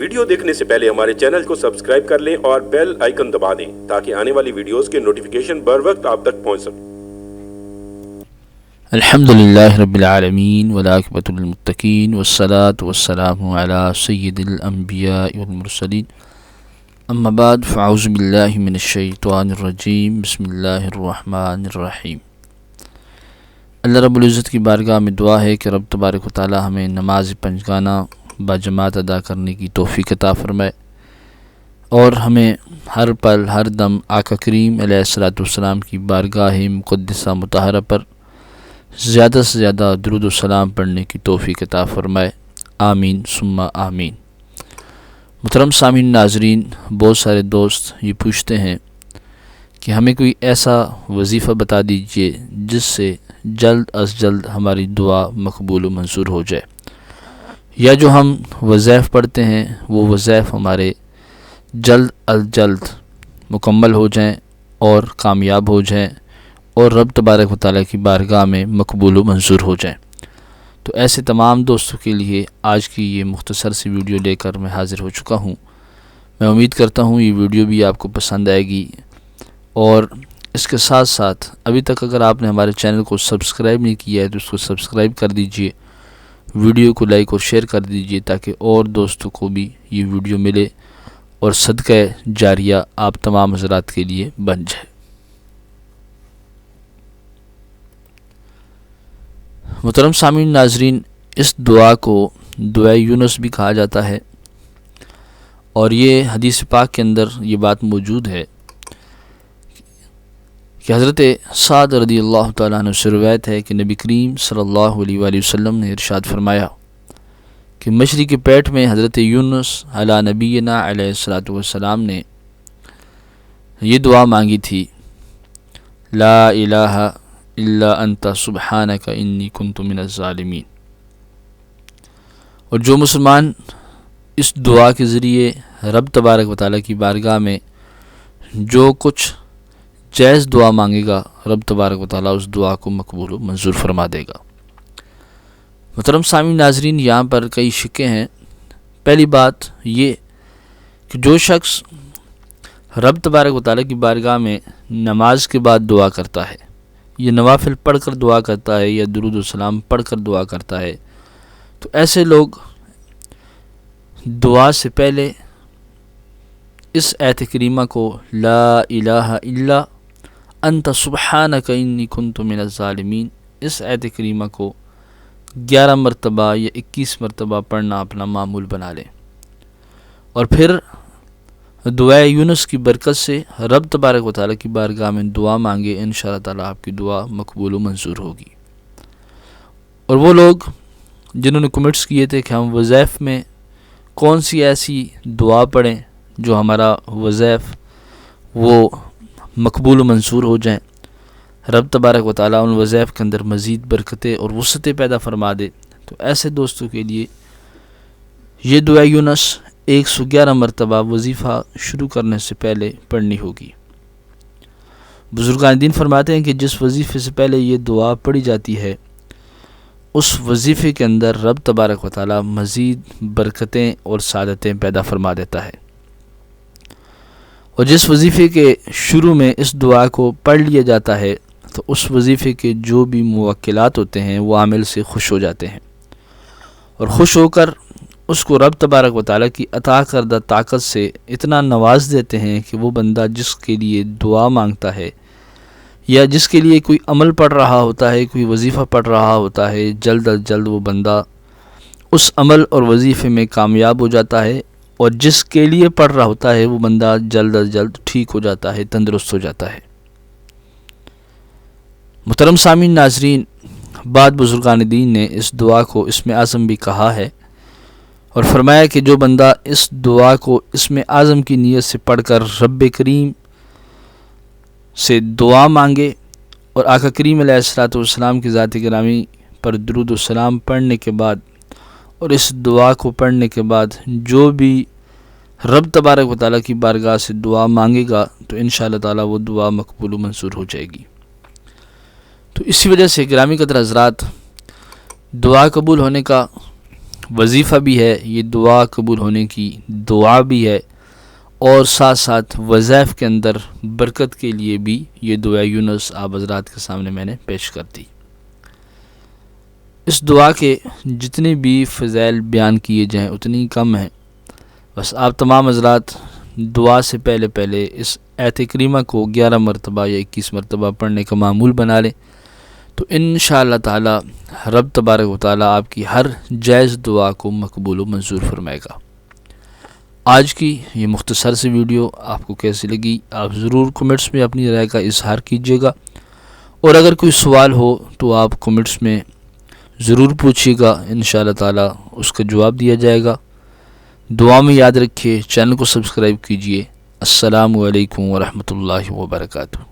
Video دیکھنے سے پہلے ہمارے چینل کو سبسکرائب کر لیں اور بیل آئیکن دبا دیں تاکہ آنے والی ویڈیوز کے نوٹیفیکیشن بر وقت آپ تک پہنچ سکیں۔ الحمدللہ رب العالمین والعاقبۃ للمتقین والصلاة والسلام علی سید الانبیاء والمرسلین، اما بعد فاعوذ باللہ من الشیطان الرجیم، بسم اللہ الرحمن الرحیم۔ اللہ رب العزت کی بارگاہ میں دعا ہے کہ رب تبارک و تعالی ہمیں نماز پنجگانہ باجماعت ادا کرنے کی توفیق عطا فرمائے اور ہمیں ہر پل ہر دم آقا کریم علیہ السلام کی بارگاہ مقدسہ مطہرہ پر زیادہ سے زیادہ درود و سلام پڑھنے کی توفیق عطا فرمائے، آمین ثم آمین۔ محترم سامعین ناظرین، بہت سارے دوست یہ پوچھتے ہیں کہ ہمیں کوئی ایسا وظیفہ بتا دیجئے جس سے جلد از جلد ہماری دعا مقبول و منظور ہو جائے، یا جو ہم وظائف پڑھتے ہیں وہ وظائف ہمارے جلد از جلد مکمل ہو جائیں اور کامیاب ہو جائیں اور رب تبارک و تعالیٰ کی بارگاہ میں مقبول و منظور ہو جائیں۔ تو ایسے تمام دوستوں کے لیے آج کی یہ مختصر سی ویڈیو لے کر میں حاضر ہو چکا ہوں۔ میں امید کرتا ہوں یہ ویڈیو بھی آپ کو پسند آئے گی، اور اس کے ساتھ ساتھ ابھی تک اگر آپ نے ہمارے چینل کو سبسکرائب نہیں کیا ہے تو اس کو سبسکرائب کر دیجئے، ویڈیو کو لائک اور شیئر کر دیجئے تاکہ اور دوستوں کو بھی یہ ویڈیو ملے اور صدقہ جاریہ آپ تمام حضرات کے لیے بن جائے۔ محترم سامعین ناظرین، اس دعا کو دعائے یونس بھی کہا جاتا ہے، اور یہ حدیث پاک کے اندر یہ بات موجود ہے کہ حضرت سعد رضی اللہ تعالیٰ عنہ سے روایت ہے کہ نبی کریم صلی اللہ علیہ وآلہ وسلم نے ارشاد فرمایا کہ مچھلی کے پیٹ میں حضرت یونس علی نبینا علیہ السلام نے یہ دعا مانگی تھی، لا الہ الا انت سبحانک انی کنت من الظالمین۔ اور جو مسلمان اس دعا کے ذریعے رب تبارک و تعالیٰ کی بارگاہ میں جو کچھ جائز دعا مانگے گا، رب تبارک و تعالیٰ اس دعا کو مقبول و منظور فرما دے گا۔ محترم سامعین ناظرین، یہاں پر کئی شکیں ہیں۔ پہلی بات یہ کہ جو شخص رب تبارک و تعالیٰ کی بارگاہ میں نماز کے بعد دعا کرتا ہے، یہ نوافل پڑھ کر دعا کرتا ہے یا درود و سلام پڑھ کر دعا کرتا ہے، تو ایسے لوگ دعا سے پہلے اس آیت کریمہ کو لا الہ الا انت سبحانک انی کنت من الظالمین، اس آیت کریمہ کو 11 مرتبہ یا 21 مرتبہ پڑھنا اپنا معمول بنا لیں، اور پھر دعائے یونس کی برکت سے رب تبارک و تعالیٰ کی بارگاہ میں دعا مانگے، انشاءاللہ تعالیٰ آپ کی دعا مقبول و منظور ہوگی۔ اور وہ لوگ جنہوں نے کمنٹس کیے تھے کہ ہم وظائف میں کون سی ایسی دعا پڑھیں جو ہمارا وظائف وہ مقبول و منظور ہو جائیں، رب تبارک و تعالیٰ ان وظائف کے اندر مزید برکتیں اور وسعتیں پیدا فرما دے، تو ایسے دوستوں کے لیے یہ دعا یونس 111 مرتبہ وظیفہ شروع کرنے سے پہلے پڑھنی ہوگی۔ بزرگان دین فرماتے ہیں کہ جس وظیفے سے پہلے یہ دعا پڑھی جاتی ہے اس وظیفے کے اندر رب تبارک و تعالیٰ مزید برکتیں اور سعادتیں پیدا فرما دیتا ہے، اور جس وظیفے کے شروع میں اس دعا کو پڑھ لیا جاتا ہے تو اس وظیفے کے جو بھی موکلات ہوتے ہیں وہ عامل سے خوش ہو جاتے ہیں، اور خوش ہو کر اس کو رب تبارک و تعالیٰ کی عطا کردہ طاقت سے اتنا نواز دیتے ہیں کہ وہ بندہ جس کے لیے دعا مانگتا ہے یا جس کے لیے کوئی عمل پڑھ رہا ہوتا ہے، کوئی وظیفہ پڑھ رہا ہوتا ہے، جلد از جلد وہ بندہ اس عمل اور وظیفے میں کامیاب ہو جاتا ہے، اور جس کے لیے پڑھ رہا ہوتا ہے وہ بندہ جلد از جلد ٹھیک ہو جاتا ہے، تندرست ہو جاتا ہے۔ محترم سامعین ناظرین، بعد بزرگان دین نے اس دعا کو اسم اعظم بھی کہا ہے، اور فرمایا کہ جو بندہ اس دعا کو اسم اعظم کی نیت سے پڑھ کر رب کریم سے دعا مانگے اور آقا کریم علیہ السلام کی ذات گرامی پر درود و سلام پڑھنے کے بعد اور اس دعا کو پڑھنے کے بعد جو بھی رب تبارک و تعالیٰ کی بارگاہ سے دعا مانگے گا تو انشاءاللہ تعالیٰ وہ دعا مقبول و منظور ہو جائے گی۔ تو اسی وجہ سے گرامی قدر حضرات، دعا قبول ہونے کا وظیفہ بھی ہے، یہ دعا قبول ہونے کی دعا بھی ہے، اور ساتھ ساتھ وظائف کے اندر برکت کے لیے بھی یہ دعا یونس آپ حضرات کے سامنے میں نے پیش کر دی۔ اس دعا کے جتنے بھی فضائل بیان کیے جائیں اتنی کم ہیں، بس آپ تمام حضرات دعا سے پہلے اس آیت کریمہ کو 11 مرتبہ یا 21 مرتبہ پڑھنے کا معمول بنا لیں، تو انشاءاللہ تعالی رب تبارک و تعالی آپ کی ہر جائز دعا کو مقبول و منظور فرمائے گا۔ آج کی یہ مختصر سی ویڈیو آپ کو کیسی لگی، آپ ضرور کمنٹس میں اپنی رائے کا اظہار کیجیے گا، اور اگر کوئی سوال ہو تو آپ کمنٹس میں ضرور پوچھیے گا، انشاءاللہ تعالی اس کا جواب دیا جائے گا۔ دعا میں یاد رکھیے، چینل کو سبسکرائب کیجیے۔ السلام علیکم ورحمۃ اللہ وبرکاتہ۔